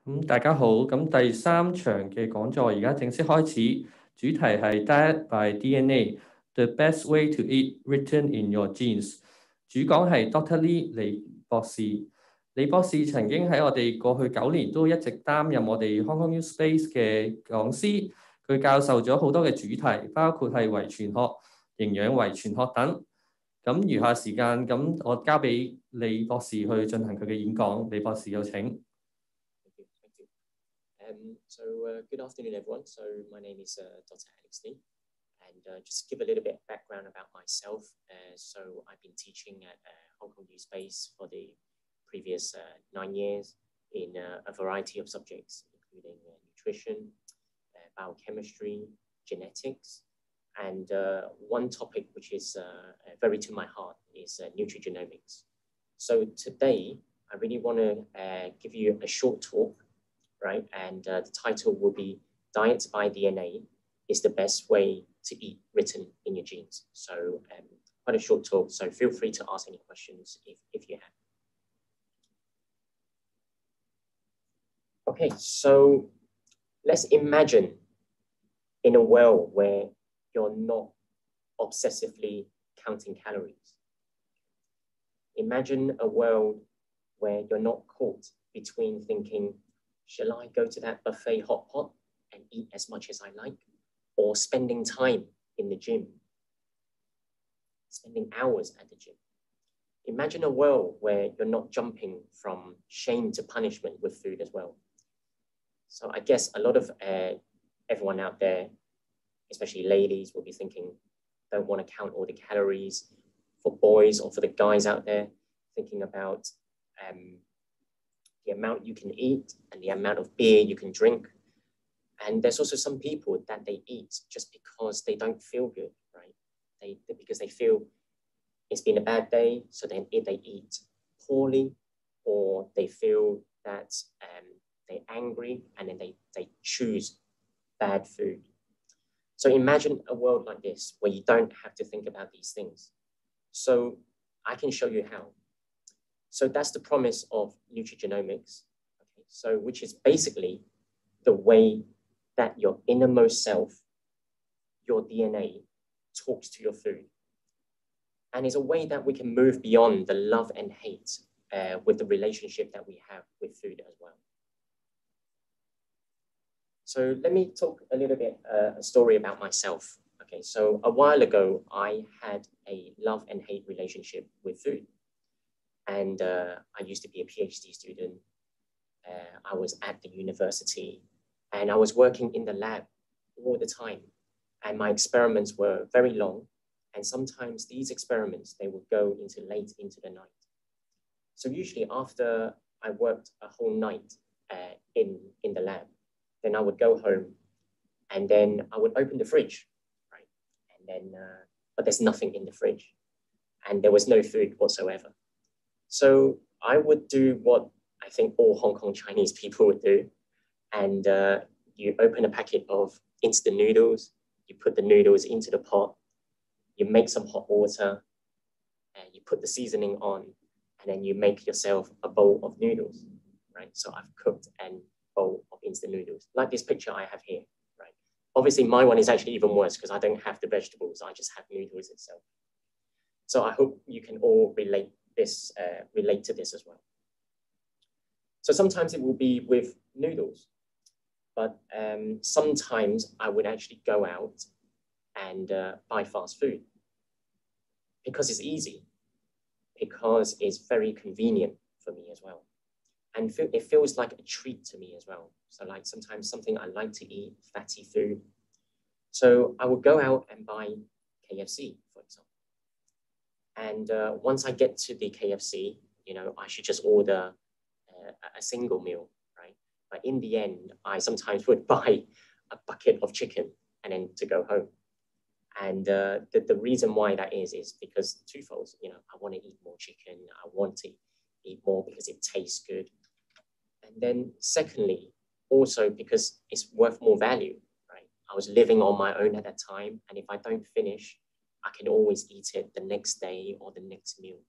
大家好，咁第3場嘅講座而家正式開始，主題係 Diet by DNA: The Best Way to Eat Written in Your Genes。主講係 Dr. Lee 李博士。李博士曾經喺我哋過去9年都一直擔任我哋 HKU SPACE 嘅講師，佢教授咗好多嘅主題，包括係遺傳學、營養遺傳學等。咁餘下時間，咁我交俾李博士去進行佢嘅演講。李博士有請。Good afternoon, everyone. So my name is Dr. Alex Lee, and just give a little bit of background about myself. So I've been teaching at HKU SPACE for the previous 9 years in a variety of subjects, including nutrition, biochemistry, genetics, and one topic which is very to my heart is Nutrigenomics. So today, I really want to give you a short talk. Right, and the title will be Diet by DNA is the best way to eat written in your genes. So quite a short talk, so feel free to ask any questions if you have. Okay, so let's imagine in a world where you're not obsessively counting calories. Imagine a world where you're not caught between thinking, shall I go to that buffet hot pot and eat as much as I like? Or spending time in the gym, spending hours at the gym. Imagine a world where you're not jumping from shame to punishment with food as well. So I guess a lot of everyone out there, especially ladies, will be thinking, don't want to count all the calories. For boys or for the guys out there, thinking about the amount you can eat and the amount of beer you can drink. And there's also some people that they eat just because they don't feel good, right? Because they feel it's been a bad day, so then they eat poorly, or they feel that they're angry and then they choose bad food. So imagine a world like this where you don't have to think about these things. So I can show you how. So that's the promise of Nutrigenomics, okay? So which is basically the way that your innermost self, your DNA, talks to your food. And it's a way that we can move beyond the love and hate with the relationship that we have with food as well. So let me talk a little bit, a story about myself. Okay, so a while ago, I had a love and hate relationship with food. And I used to be a PhD student. I was at the university and I was working in the lab all the time. And my experiments were very long. And sometimes these experiments, they would go into late into the night. So usually after I worked a whole night in the lab, then I would go home and then I would open the fridge, right? And then, but there's nothing in the fridge and there was no food whatsoever. So I would do what I think all Hong Kong Chinese people would do. And you open a packet of instant noodles, you put the noodles into the pot, you make some hot water, and you put the seasoning on, and then you make yourself a bowl of noodles, right? So I've cooked a bowl of instant noodles, like this picture I have here, right? Obviously my one is actually even worse because I don't have the vegetables, I just have noodles itself. So I hope you can all relate to this as well. So sometimes it will be with noodles, but sometimes I would actually go out and buy fast food because it's easy, because it's very convenient for me as well. And it feels like a treat to me as well. So like sometimes something I like to eat, fatty food. So I would go out and buy KFC, for example. And once I get to the KFC, you know, I should just order a single meal, right? But in the end, I sometimes would buy a bucket of chicken and then to go home. And the reason why that is because twofold. You know, I want to eat more chicken. I want to eat more because it tastes good. And then secondly, also because it's worth more value, right? I was living on my own at that time. And if I don't finish, I can always eat it the next day or the next meal.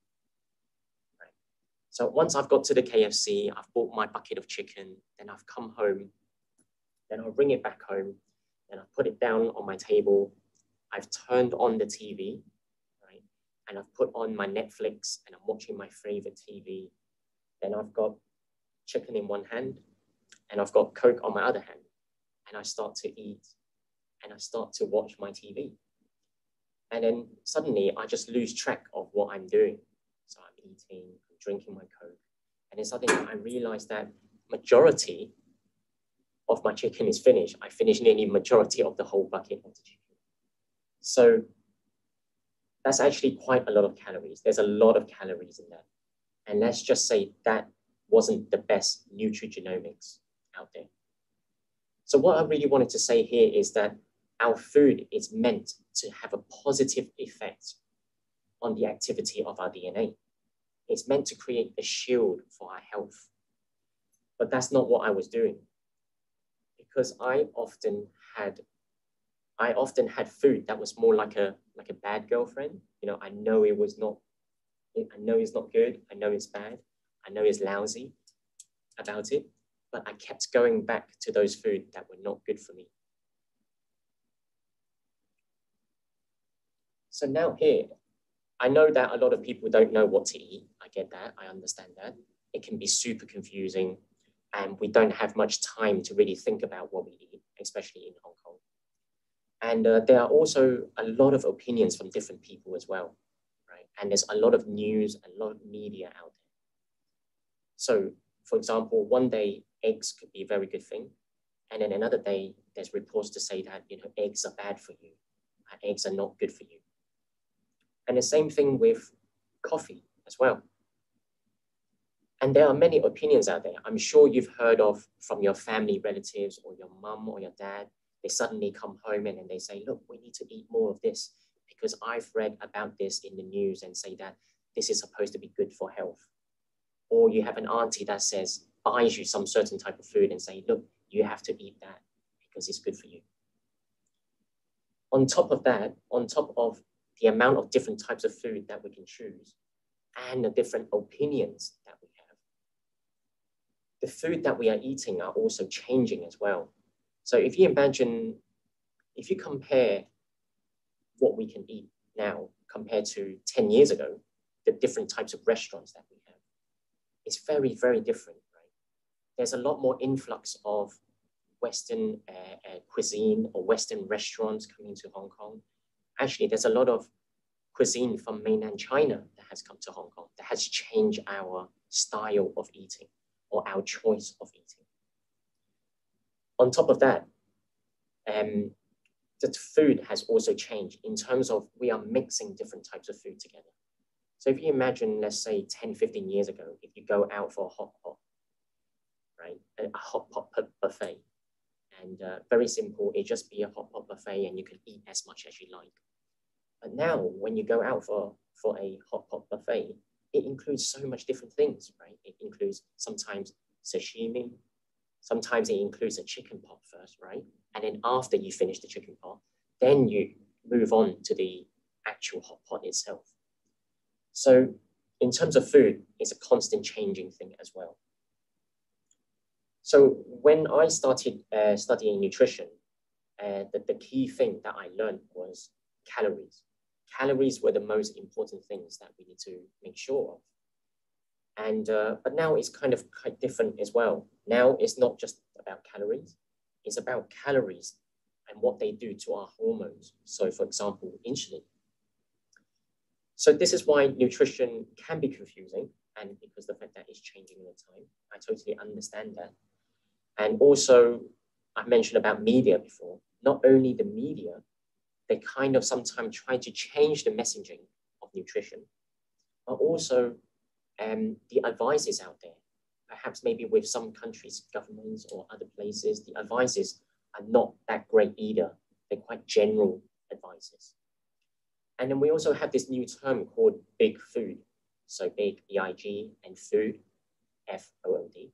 Right? So once I've got to the KFC, I've bought my bucket of chicken, then I've come home, then I'll bring it back home, and I've put it down on my table. I've turned on the TV, right? And I've put on my Netflix and I'm watching my favorite TV. Then I've got chicken in one hand and I've got Coke on my other hand. And I start to eat and I start to watch my TV. And then suddenly I just lose track of what I'm doing. So I'm eating, I'm drinking my Coke. And then suddenly I realize that majority of my chicken is finished. I finished nearly majority of the whole bucket of the chicken. So that's actually quite a lot of calories. There's a lot of calories in that. And let's just say that wasn't the best Nutrigenomics out there. So what I really wanted to say here is that our food is meant to have a positive effect on the activity of our DNA. It's meant to create a shield for our health. But that's not what I was doing. Because I often had food that was more like a bad girlfriend. You know, I know it's not good. I know it's bad. I know it's lousy about it, but I kept going back to those food that were not good for me. So now here, I know that a lot of people don't know what to eat. I get that, I understand that. It can be super confusing and we don't have much time to really think about what we eat, especially in Hong Kong. And there are also a lot of opinions from different people as well, right? And there's a lot of news, a lot of media out there. So for example, one day eggs could be a very good thing. And then another day, there's reports to say that, you know, eggs are bad for you. Eggs are not good for you. And the same thing with coffee as well. And there are many opinions out there. I'm sure you've heard of from your family relatives or your mum or your dad. They suddenly come home and then they say, look, we need to eat more of this because I've read about this in the news and say that this is supposed to be good for health. Or you have an auntie that says, buys you some certain type of food and say, look, you have to eat that because it's good for you. On top of that, on top of the amount of different types of food that we can choose and the different opinions that we have, the food that we are eating are also changing as well. So if you imagine, if you compare what we can eat now compared to 10 years ago, the different types of restaurants that we have, it's very, very different, right? There's a lot more influx of Western cuisine or Western restaurants coming to Hong Kong. Actually, there's a lot of cuisine from mainland China that has come to Hong Kong that has changed our style of eating or our choice of eating. On top of that, the food has also changed in terms of we are mixing different types of food together. So if you imagine, let's say 10, 15 years ago, if you go out for a hot pot, right? A hot pot buffet. And very simple, it just be a hot pot buffet and you can eat as much as you like. But now when you go out for a hot pot buffet, it includes so much different things, right? It includes sometimes sashimi, sometimes it includes a chicken pot first, right? And then after you finish the chicken pot, then you move on to the actual hot pot itself. So in terms of food, it's a constant changing thing as well. So when I started studying nutrition, the key thing that I learned was calories. Calories were the most important things that we need to make sure of. And but now it's kind of quite different as well. Now it's not just about calories, it's about calories and what they do to our hormones. So for example, insulin. So this is why nutrition can be confusing, and because the fact that it's changing all the time, I totally understand that. And also, I mentioned about media before. Not only the media, they kind of sometimes try to change the messaging of nutrition, but also the advices out there. Perhaps maybe with some countries' governments or other places, the advices are not that great either. They're quite general advices. And then we also have this new term called big food. So big, B-I-G, and food, F-O-O-D.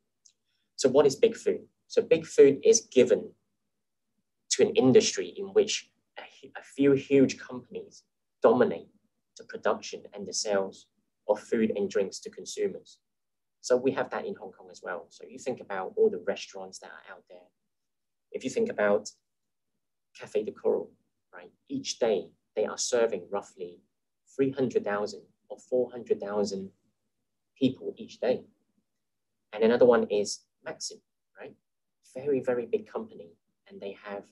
So what is big food? So big food is given to an industry in which a few huge companies dominate the production and the sales of food and drinks to consumers. So we have that in Hong Kong as well. So you think about all the restaurants that are out there. If you think about Café de Coral, right? Each day they are serving roughly 300,000 or 400,000 people each day. And another one is Maxim, right? Very, very big company. And they have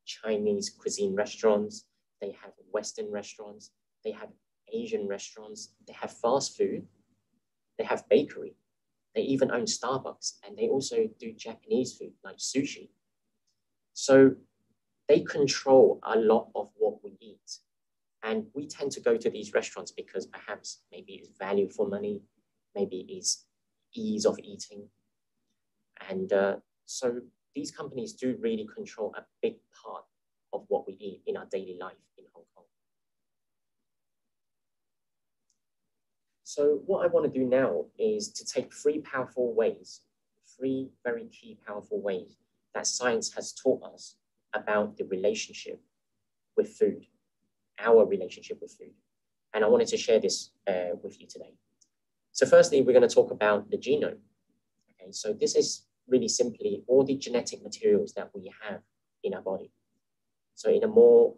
Chinese cuisine restaurants. They have Western restaurants. They have Asian restaurants. They have fast food. They have bakery. They even own Starbucks. And they also do Japanese food like sushi. So they control a lot of what we eat. And we tend to go to these restaurants because perhaps maybe it's value for money, maybe it's ease of eating. And so these companies do really control a big part of what we eat in our daily life in Hong Kong. So what I want to do now is to take three very key powerful ways that science has taught us about the relationship with food, our relationship with food. And I wanted to share this with you today. So firstly, we're going to talk about the genome. Okay, so this is really simply all the genetic materials that we have in our body. So in a more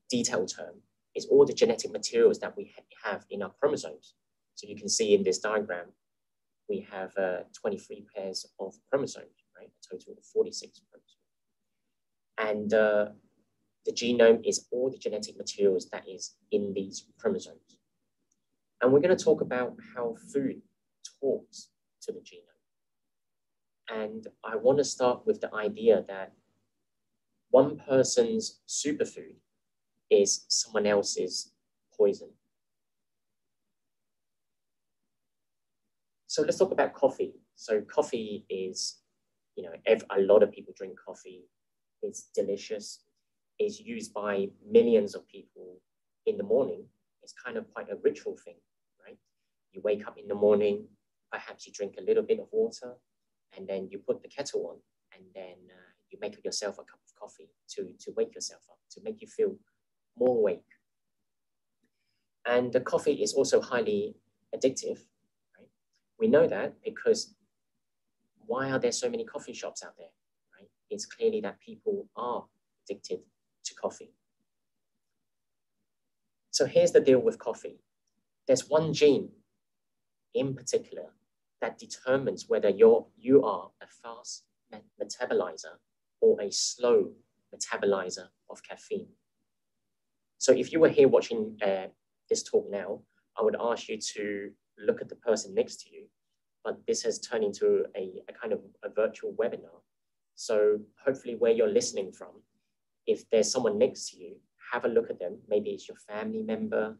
detailed term, it's all the genetic materials that we have in our chromosomes. So you can see in this diagram, we have 23 pairs of chromosomes, right? A total of 46 chromosomes. And the genome is all the genetic materials that is in these chromosomes. And we're going to talk about how food talks to the genome. And I want to start with the idea that one person's superfood is someone else's poison. So let's talk about coffee. So coffee is, you know, a lot of people drink coffee. It's delicious. It's used by millions of people in the morning. It's kind of quite a ritual thing, right? You wake up in the morning, perhaps you drink a little bit of water, and then you put the kettle on, and then you make yourself a cup of coffee to wake yourself up, to make you feel more awake. And the coffee is also highly addictive, right? We know that because why are there so many coffee shops out there, right? It's clearly that people are addicted to coffee. So here's the deal with coffee. There's one gene in particular that determines whether you are a fast metabolizer or a slow metabolizer of caffeine. So if you were here watching this talk now, I would ask you to look at the person next to you, but this has turned into a kind of a virtual webinar. So hopefully where you're listening from, if there's someone next to you, have a look at them. Maybe it's your family member,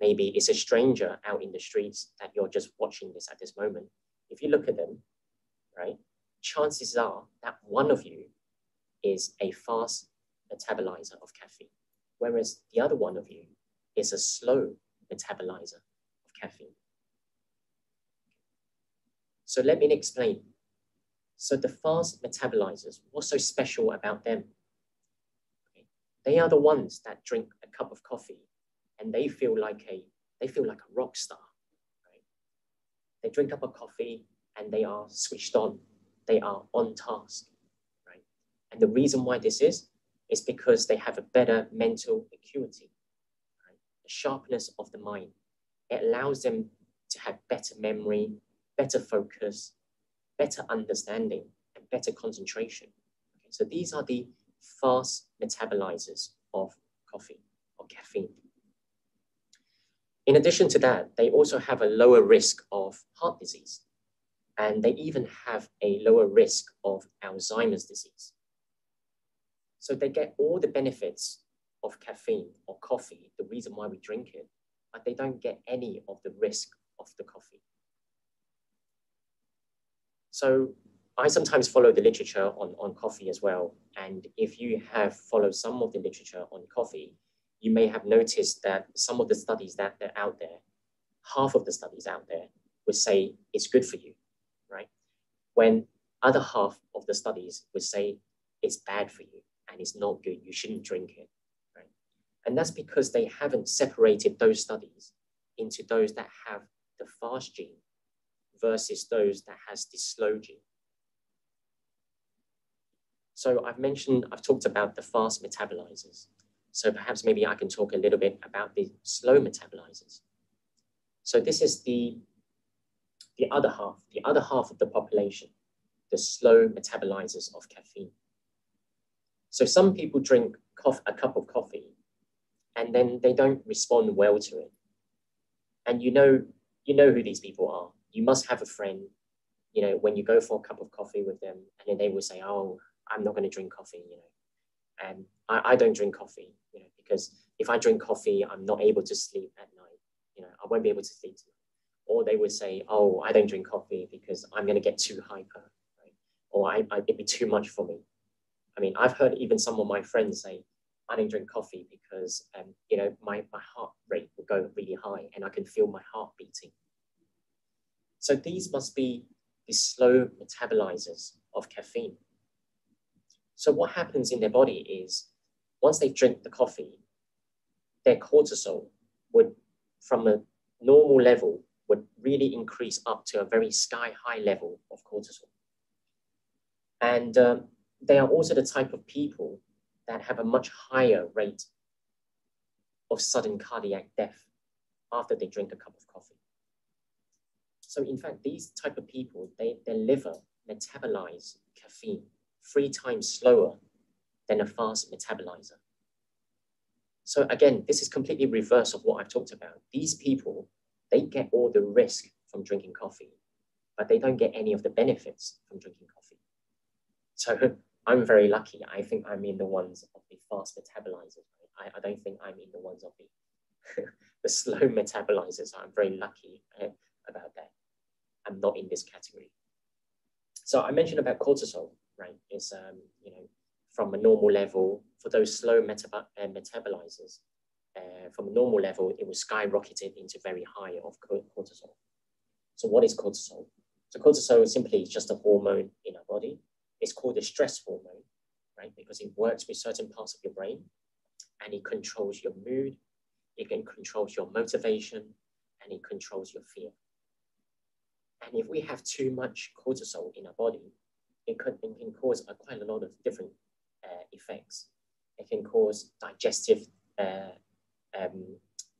maybe it's a stranger out in the streets that you're just watching this at this moment. If you look at them, right, chances are that one of you is a fast metabolizer of caffeine, whereas the other one of you is a slow metabolizer of caffeine. So let me explain. So the fast metabolizers, what's so special about them? Okay. They are the ones that drink a cup of coffee and they feel like a rock star, right? They drink up a coffee and they are switched on. They are on task, right? And the reason why this is because they have a better mental acuity, right? The sharpness of the mind. It allows them to have better memory, better focus, better understanding, and better concentration. Okay, so these are the fast metabolizers of coffee or caffeine. In addition to that, they also have a lower risk of heart disease, and they even have a lower risk of Alzheimer's disease. So they get all the benefits of caffeine or coffee, the reason why we drink it, but they don't get any of the risk of the coffee. So I sometimes follow the literature on coffee as well. And if you have followed some of the literature on coffee, you may have noticed that some of the studies that are out there, half of the studies out there would say it's good for you, right? When other half of the studies would say it's bad for you and it's not good, you shouldn't drink it, right? And that's because they haven't separated those studies into those that have the fast gene versus those that has the slow gene. So I've talked about the fast metabolizers. So perhaps maybe I can talk a little bit about the slow metabolizers. So this is the other half of the population, the slow metabolizers of caffeine. So some people drink a cup of coffee and then they don't respond well to it. And you know who these people are. You must have a friend, you know, when you go for a cup of coffee with them and then they will say, oh, I'm not going to drink coffee, you know. And I don't drink coffee, you know, because if I drink coffee, I'm not able to sleep at night. You know, I won't be able to sleep tonight. Or they would say, oh, I don't drink coffee because I'm going to get too hyper, right? Or it'd be too much for me. I mean, I've heard even some of my friends say, I don't drink coffee because, you know, my heart rate will go really high and I can feel my heart beating. So these must be the slow metabolizers of caffeine. So what happens in their body is once they drink the coffee, their cortisol would, from a normal level, would really increase up to a very sky-high level of cortisol. And they are also the type of people that have a much higher rate of sudden cardiac death after they drink a cup of coffee. So in fact, these type of people, their liver metabolize caffeine 3 times slower than a fast metabolizer. So again, this is completely reverse of what I've talked about. These people, they get all the risk from drinking coffee, but they don't get any of the benefits from drinking coffee. So I'm very lucky. I think I'm in the ones of the fast metabolizers. I don't think I'm in the ones of the slow metabolizers. I'm very lucky about that. I'm not in this category. So I mentioned about cortisol, right? It's, you know, from a normal level, for those slow metabolizers, from a normal level, it was skyrocketed into very high of cortisol. So what is cortisol? So cortisol simply is just a hormone in our body. It's called a stress hormone, right? Because it works with certain parts of your brain and it controls your mood, it can control your motivation, and it controls your fear. And if we have too much cortisol in our body, it can cause quite a lot of different effects. It can cause digestive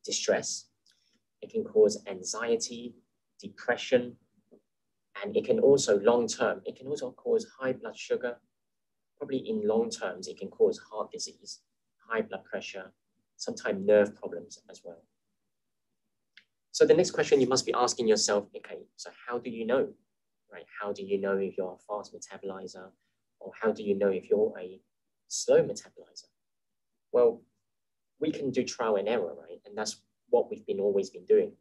distress. It can cause anxiety, depression, and it can also long-term, it can also cause high blood sugar. Probably in long terms, it can cause heart disease, high blood pressure, sometimes nerve problems as well. So the next question you must be asking yourself, okay, so how do you know, right? How do you know if you're a fast metabolizer, or how do you know if you're a slow metabolizer? Well, we can do trial and error, right? And that's what we've always been doing,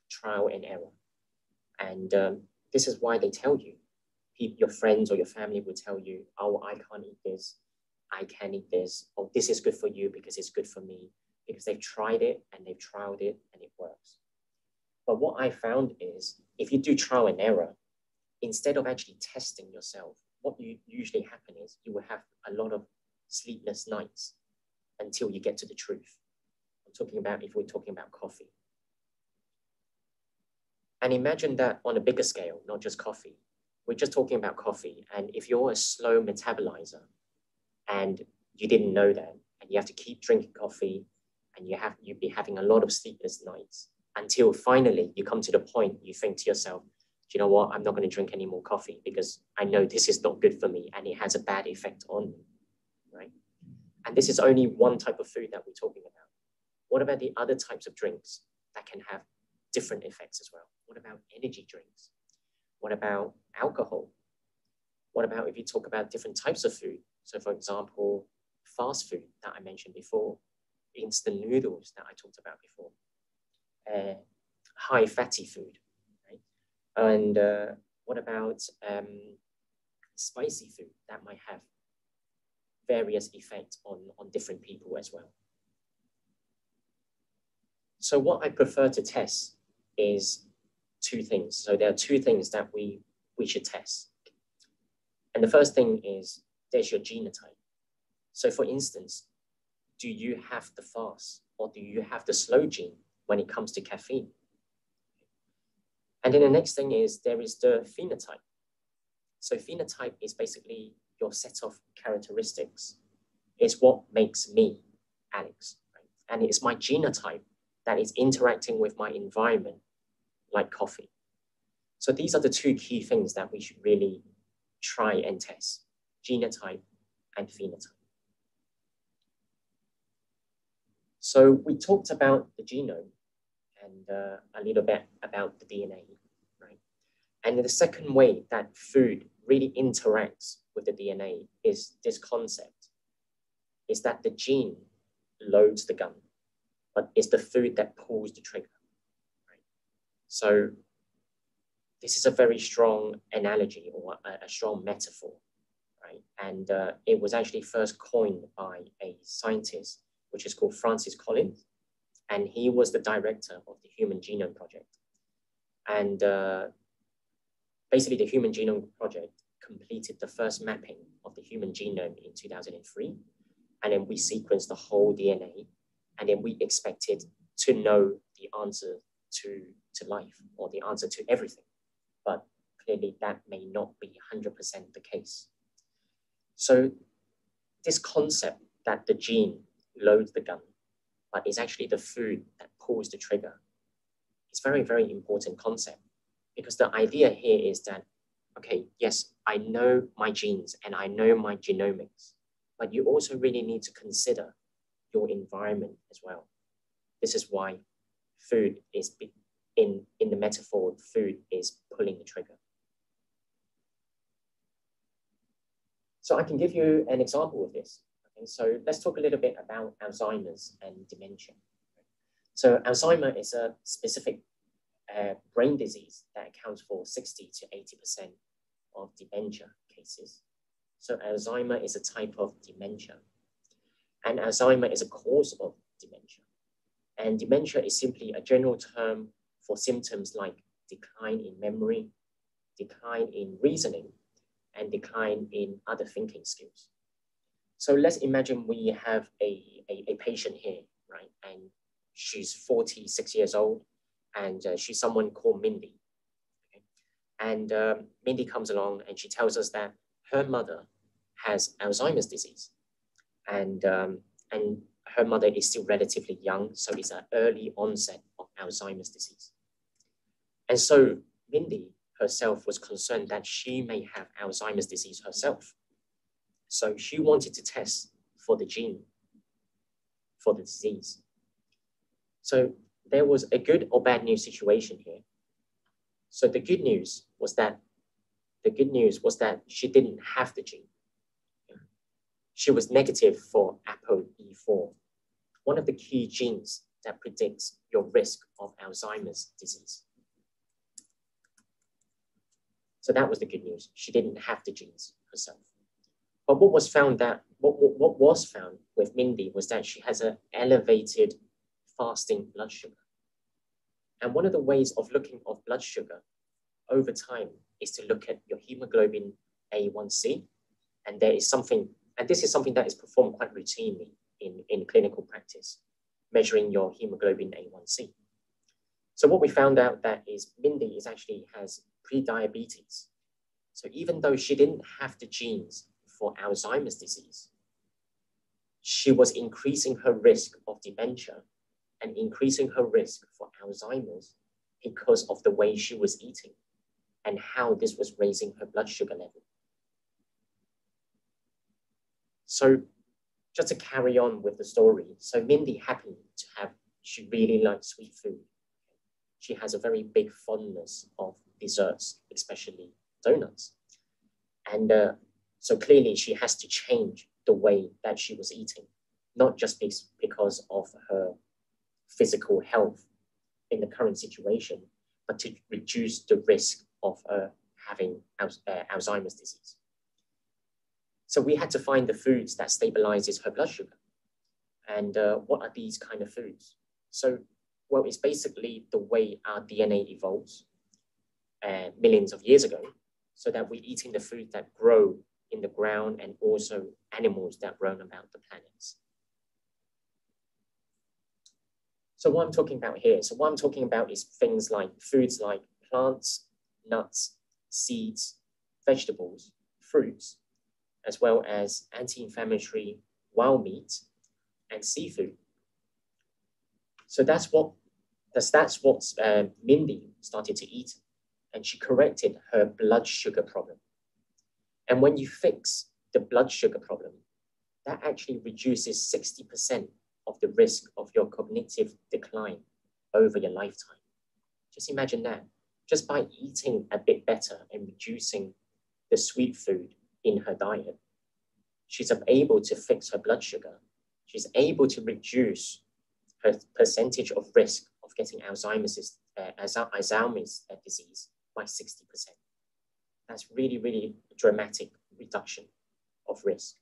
trial and error. And this is why they tell you, your friends or your family will tell you, oh, I can't eat this, I can eat this, or this is good for you because it's good for me, because they've tried it and they've trialed it and it works. But what I found is, if you do trial and error, instead of actually testing yourself, what usually happen is you will have a lot of sleepless nights until you get to the truth. I'm talking about if we're talking about coffee. And imagine that on a bigger scale, not just coffee. We're just talking about coffee. And if you're a slow metabolizer and you didn't know that, and you have to keep drinking coffee and you'd be having a lot of sleepless nights until finally you come to the point you think to yourself, do you know what? I'm not going to drink any more coffee because I know this is not good for me and it has a bad effect on me, right? And this is only one type of food that we're talking about. What about the other types of drinks that can have different effects as well? What about energy drinks? What about alcohol? What about if you talk about different types of food? So for example, fast food that I mentioned before, instant noodles that I talked about before, high fatty food, right? And what about spicy food that might have various effects on different people as well? So what I prefer to test is 2 things. So there are 2 things that we should test. And the first thing is, there's your genotype. So for instance, do you have the fast or do you have the slow gene when it comes to caffeine? And then the next thing is there is the phenotype. So phenotype is basically your set of characteristics. It's what makes me, Alex, right? And it's my genotype that is interacting with my environment, like coffee. So these are the two key things that we should really try and test: genotype and phenotype. So we talked about the genome and a little bit about the DNA, right? And the second way that food really interacts with the DNA is this concept, is that the gene loads the gun, but it's the food that pulls the trigger, right? So this is a very strong analogy or a strong metaphor, right? And it was actually first coined by a scientist, which is called Francis Collins. And he was the director of the Human Genome Project. And basically the Human Genome Project completed the first mapping of the human genome in 2003. And then we sequenced the whole DNA. And then we expected to know the answer to life or the answer to everything. But clearly that may not be 100% the case. So this concept that the gene loads the gun, but it's actually the food that pulls the trigger, it's very, very important concept, because the idea here is that, okay, yes, I know my genes and I know my genomics, but you also really need to consider your environment as well. This is why food is, in the metaphor, food is pulling the trigger. So I can give you an example of this. Okay, so let's talk a little bit about Alzheimer's and dementia. So Alzheimer is a specific brain disease that accounts for 60 to 80% of dementia cases. So Alzheimer is a type of dementia. And Alzheimer is a cause of dementia. And dementia is simply a general term for symptoms like decline in memory, decline in reasoning, and decline in other thinking skills. So let's imagine we have a patient here, right? And she's 46 years old, and she's someone called Mindy. Okay? And Mindy comes along and she tells us that her mother has Alzheimer's disease. And her mother is still relatively young, so it's an early onset of Alzheimer's disease. And so Mindy herself was concerned that she may have Alzheimer's disease herself. So she wanted to test for the gene for the disease. So there was a good or bad news situation here. So the good news was that she didn't have the gene. She was negative for ApoE4, one of the key genes that predicts your risk of Alzheimer's disease. So that was the good news. She didn't have the genes herself. But what was found with Mindy was that she has an elevated fasting blood sugar. And one of the ways of looking at blood sugar over time is to look at your hemoglobin A1C. And there is something, and this is something that is performed quite routinely in clinical practice, measuring your hemoglobin A1C. So what we found out that is Mindy actually has pre-diabetes. So even though she didn't have the genes for Alzheimer's disease, she was increasing her risk of dementia and increasing her risk for Alzheimer's because of the way she was eating and how this was raising her blood sugar level. So just to carry on with the story, so Mindy happened to she really likes sweet food. She has a very big fondness of desserts, especially donuts. And so clearly she has to change the way that she was eating, not just because of her physical health in the current situation, but to reduce the risk of having Alzheimer's disease. So we had to find the foods that stabilizes her blood sugar. And what are these kind of foods? So, well, it's basically the way our DNA evolves millions of years ago, so that we're eating the food that grow in the ground and also animals that roam about the planets. So what I'm talking about here, is foods like plants, nuts, seeds, vegetables, fruits, as well as anti-inflammatory wild meat and seafood. So that's what Mindy started to eat, and she corrected her blood sugar problem. And when you fix the blood sugar problem, that actually reduces 60% of the risk of your cognitive decline over your lifetime. Just imagine that, just by eating a bit better and reducing the sweet food in her diet, she's able to fix her blood sugar. She's able to reduce her percentage of risk of getting Alzheimer's disease by 60%. That's really, really a dramatic reduction of risk.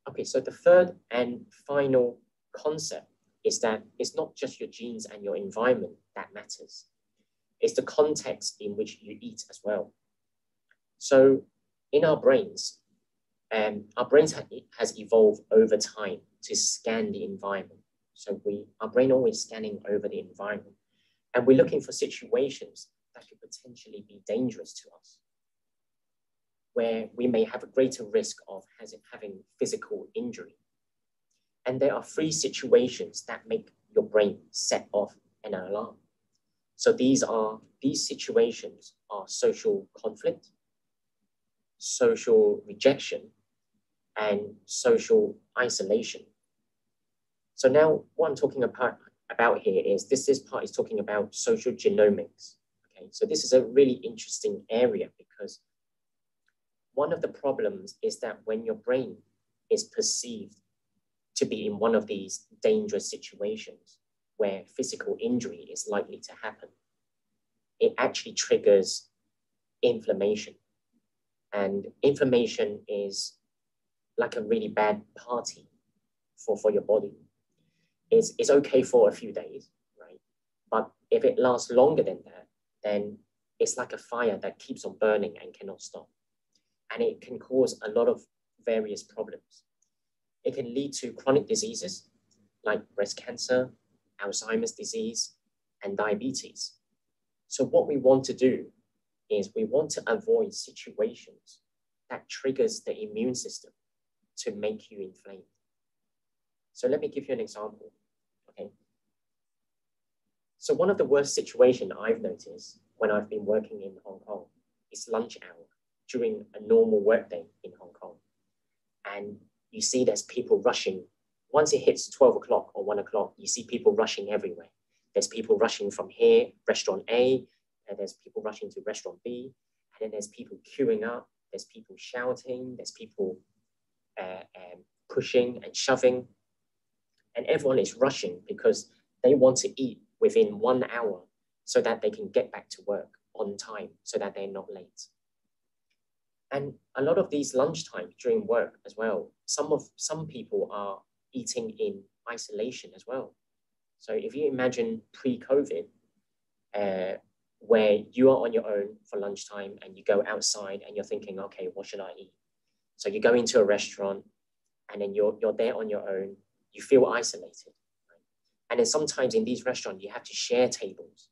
Okay, so the third and final concept is that it's not just your genes and your environment that matters. It's the context in which you eat as well. So in our brains has evolved over time to scan the environment. So our brain always scanning over the environment, and we're looking for situations that could potentially be dangerous to us, where we may have a greater risk of having physical injury. And there are 3 situations that make your brain set off an alarm. So these situations are social conflict, social rejection, and social isolation. So now what I'm talking about here is this part is talking about social genomics. Okay, so this is a really interesting area, because one of the problems is that when your brain is perceived to be in one of these dangerous situations where physical injury is likely to happen, it actually triggers inflammation. And inflammation is like a really bad party for your body. It's okay for a few days, right? But if it lasts longer than that, then it's like a fire that keeps on burning and cannot stop. And it can cause a lot of various problems. It can lead to chronic diseases like breast cancer, Alzheimer's disease, and diabetes. So what we want to do is we want to avoid situations that triggers the immune system to make you inflamed. So let me give you an example, okay? So one of the worst situations I've noticed when I've been working in Hong Kong is lunch hour during a normal workday in Hong Kong. And you see there's people rushing. Once it hits 12 o'clock or 1 o'clock, you see people rushing everywhere. There's people rushing from here, restaurant A, and there's people rushing to restaurant B, and then there's people queuing up, there's people shouting, there's people pushing and shoving, and everyone is rushing because they want to eat within 1 hour so that they can get back to work on time, so that they're not late. And a lot of these lunchtime during work as well, some people are eating in isolation as well. So if you imagine pre-COVID, where you are on your own for lunchtime and you go outside and you're thinking, okay, what should I eat? So you go into a restaurant and then you're there on your own, you feel isolated. Right? And then sometimes in these restaurants, you have to share tables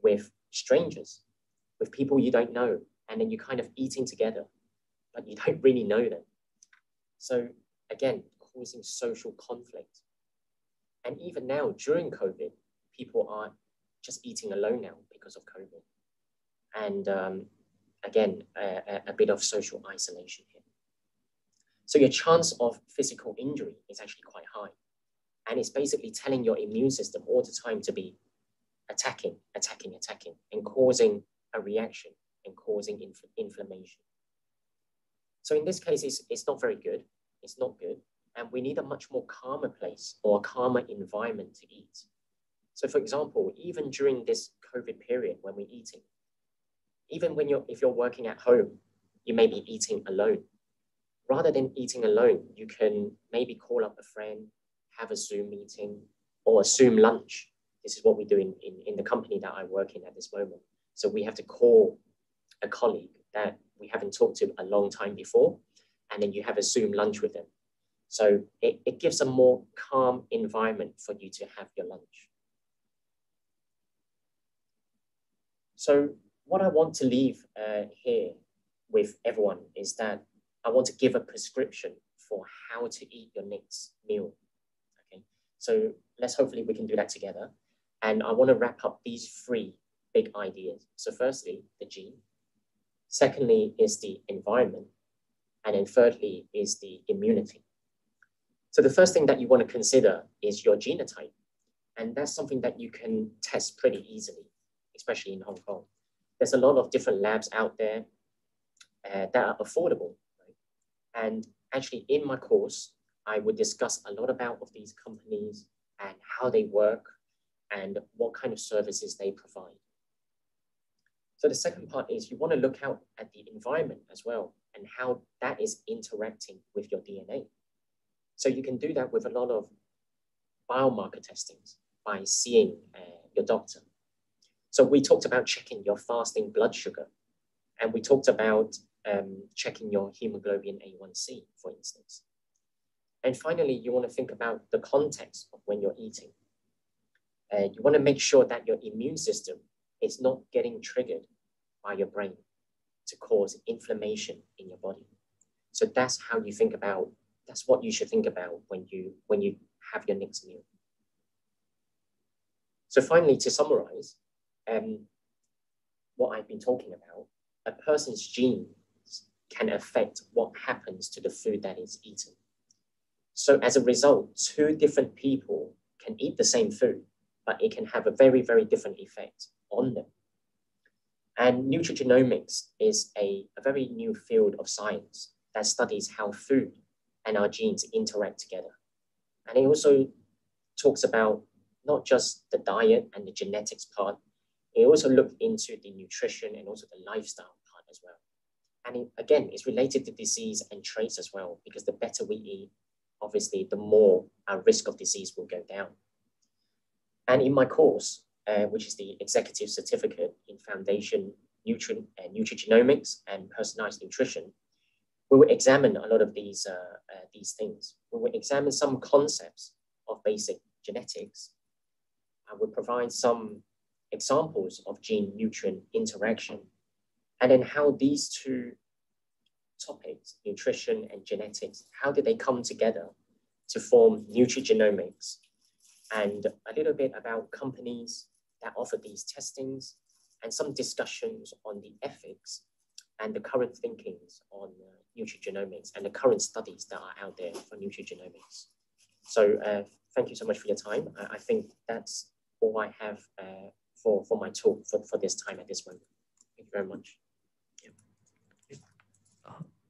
with strangers, with people you don't know. And then you're kind of eating together, but you don't really know them. So again, causing social conflict. And even now, during COVID, people are just eating alone now because of COVID. And again, a bit of social isolation here. So your chance of physical injury is actually quite high. And it's basically telling your immune system all the time to be attacking, and causing a reaction and causing inflammation. So in this case, it's not very good. It's not good. And we need a much more calmer place or a calmer environment to eat. So for example, even during this COVID period when we're eating, even if you're working at home, you may be eating alone. Rather than eating alone, you can maybe call up a friend, have a Zoom meeting or a Zoom lunch. This is what we do in the company that I work in at this moment. So we have to call a colleague that we haven't talked to a long time before, and then you have a Zoom lunch with them. So it gives a more calm environment for you to have your lunch. So what I want to leave here with everyone is that I want to give a prescription for how to eat your next meal. Okay, so hopefully we can do that together. And I want to wrap up these 3 big ideas. So firstly, the gene. Secondly is the environment. And then thirdly is the immunity. So the first thing that you want to consider is your genotype. And that's something that you can test pretty easily, especially in Hong Kong. There's a lot of different labs out there that are affordable. Right? And actually in my course, I would discuss a lot about these companies and how they work and what kind of services they provide. So the second part is you want to look out at the environment as well and how that is interacting with your DNA. So you can do that with a lot of biomarker testings by seeing your doctor. So we talked about checking your fasting blood sugar, and we talked about checking your hemoglobin A1C, for instance. And finally, you want to think about the context of when you're eating. You want to make sure that your immune system is not getting triggered by your brain to cause inflammation in your body. So that's how you think about, that's what you should think about when you have your next meal. So finally, to summarize, what I've been talking about, a person's genes can affect what happens to the food that is eaten. So as a result, 2 different people can eat the same food, but it can have a very, very different effect on them. And nutrigenomics is a very new field of science that studies how food and our genes interact together. And it also talks about not just the diet and the genetics part, it also looked into the nutrition and also the lifestyle part as well. And again, it's related to disease and traits as well, because the better we eat, obviously, the more our risk of disease will go down. And in my course, which is the Executive Certificate in Foundation Nutrigenomics and Personalized Nutrition, we will examine a lot of these things. We will examine some concepts of basic genetics. I will provide some examples of gene-nutrient interaction, and then how these 2 topics, nutrition and genetics, how did they come together to form nutrigenomics, and a little bit about companies that offer these testings, and some discussions on the ethics and the current thinkings on nutrigenomics and the current studies that are out there for nutrigenomics. So thank you so much for your time. I think that's all I have for my talk for this time at this moment. Thank you very much.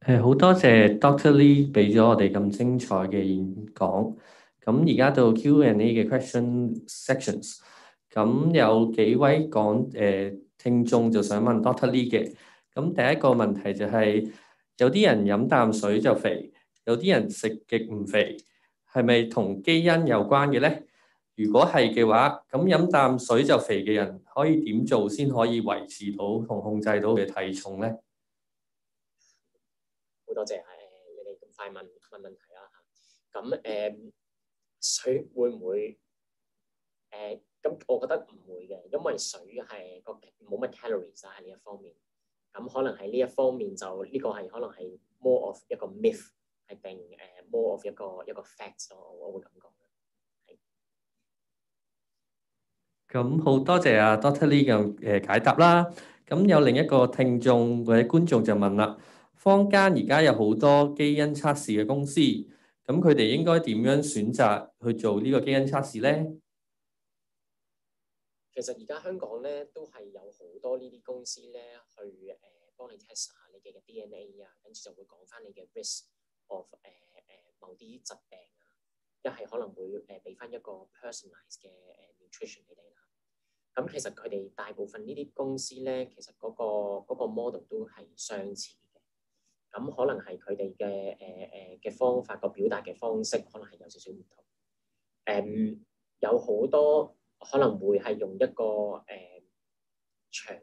好多謝 Dr. Lee 俾咗我哋咁精彩嘅演講。咁而家到 Q&A 嘅 question sections。咁有幾位聽眾就想問 Dr. Lee 嘅。咁第一個問題就係、有啲人飲啖水就肥，有啲人食極唔肥，係咪同基因有關嘅咧？如果係嘅話，咁飲啖水就肥嘅人可以點做先可以維持到同控制到嘅體重咧？好多謝你哋咁快問問題啦。咁水會唔會咁我覺得唔會嘅，因為水係冇乜 calories 喺呢一方面。咁可能喺呢一方面就呢個係可能係 more of 一個 myth 係定more of 一個 fact 咯，我會咁講。咁好多謝阿 Dr. Lee 嘅解答啦。咁有另一個聽眾或者觀眾就問啦，坊間而家有好多基因測試嘅公司，咁佢哋應該點樣選擇去做呢個基因測試咧？其實而家香港咧都係有好多呢啲公司咧去幫你 test 下你嘅 DNA 啊，跟住就會講翻你嘅 risk of 某啲疾病啊，一係可能會俾翻一個 personalized 嘅nutrition 你哋啦。咁其實佢哋大部分呢啲公司咧，其實嗰個 model 都係相似嘅。咁可能係佢哋嘅方法個表達嘅方式，可能係有少少唔同。有好多可能會係用一個詳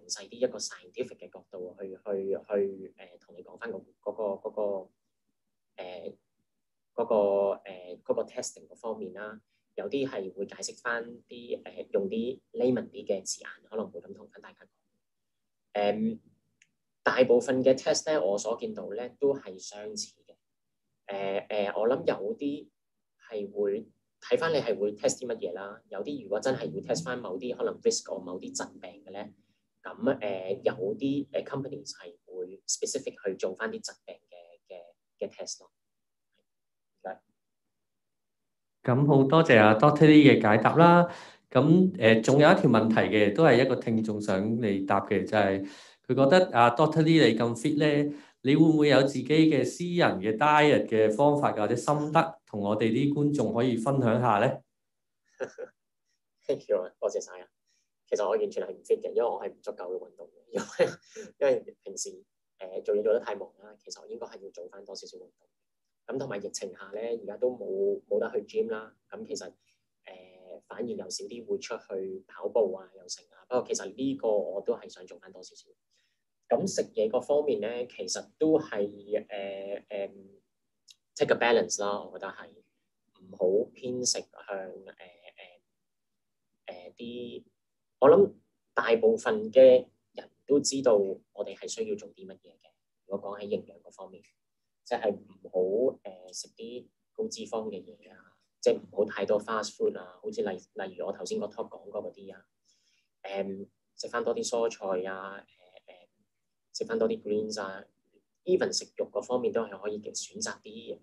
細啲一個 scientific 嘅角度去同你講翻嗰個 testing 嗰方面啦。有啲係會解釋翻啲用啲 layman 啲嘅字眼，可能會咁同翻大家講。大部分嘅 test 咧，我所見到咧都係相似嘅。我諗有啲係會睇翻你係會 test 啲乜嘢啦。有啲如果真係要 test 翻某啲可能 risk 過某啲疾病嘅咧，咁有啲companies 係會 specific 去做翻啲疾病嘅 test 咯。咁好多謝阿 Dr. Lee 嘅解答啦。咁仲有一條問題嘅，都係一個聽眾想你答嘅，就係佢覺得阿 Dr. Lee 你咁 fit 咧，你會唔會有自己嘅私人嘅 diet 嘅方法或者心得，同我哋啲觀眾可以分享下咧？Thank you，多謝晒啊！其實我完全係唔 fit 嘅，因為我係唔足夠嘅運動嘅，因為平時做嘢做得太忙啦，其實我應該係要做翻多少少運動。咁同埋疫情下咧，而家都冇得去 gym 啦。咁其實反而有少啲會出去跑步啊，又成啊。不過其實呢個我都係想做翻多少少。咁食嘢嗰方面咧，其實都係take a balance 啦。我覺得係唔好偏食向啲。我諗大部分嘅人都知道我哋係需要做啲乜嘢嘅。如果講喺營養嗰方面，即係唔好食啲高脂肪嘅嘢啊。即係唔好太多 fast food 啊，好似例如我頭先個 talk 講嗰啲啊，食翻多啲蔬菜啊，食翻多啲 greens 啊 ，even 食肉嗰方面都係可以選擇啲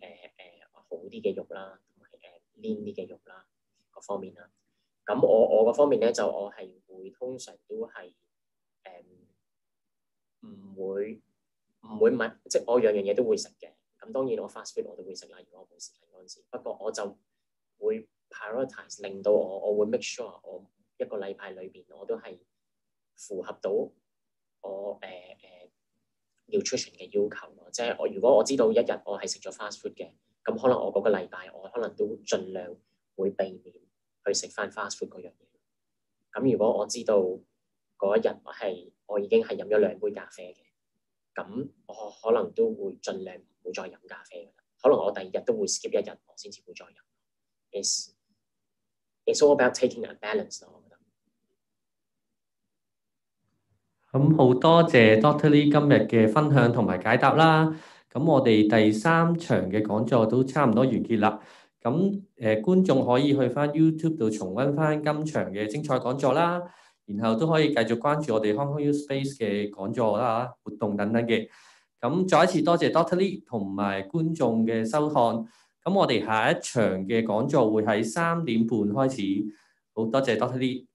好啲嘅肉啦，同埋lean啲嘅肉啦，各方面啦。咁我嗰方面咧就我係會通常都係唔會買，即係我樣嘢都會食嘅。咁當然我 fast food 我都會食啦，如果我冇時間嗰陣時。不過我就會 prioritize 令到我會 make sure 我一個禮拜裏邊我都係符合到我nutrition 嘅要求咯。即係如果我知道一日我係食咗 fast food 嘅，咁可能我嗰個禮拜我可能都盡量會避免去食翻 fast food 嗰樣嘢。咁如果我知道嗰一日我已經係飲咗2杯咖啡嘅，咁我可能都會盡量唔會再飲咖啡㗎啦。可能我第2日都會 skip 1日，我先至會再飲。It's all about taking a balance 咯，我覺得。咁好多謝 Dr. Lee 今日嘅分享同埋解答啦。咁我哋第3場嘅講座都差唔多完結啦。咁觀眾可以去翻 YouTube 度重溫翻今場嘅精彩講座啦，然後都可以繼續關注我哋 HKU SPACE 嘅講座啦、活動等等嘅。咁再一次多謝 Dr. Lee 同埋觀眾嘅收看。咁我哋下一場嘅講座會喺3點半開始。好多謝 Dr. Lee。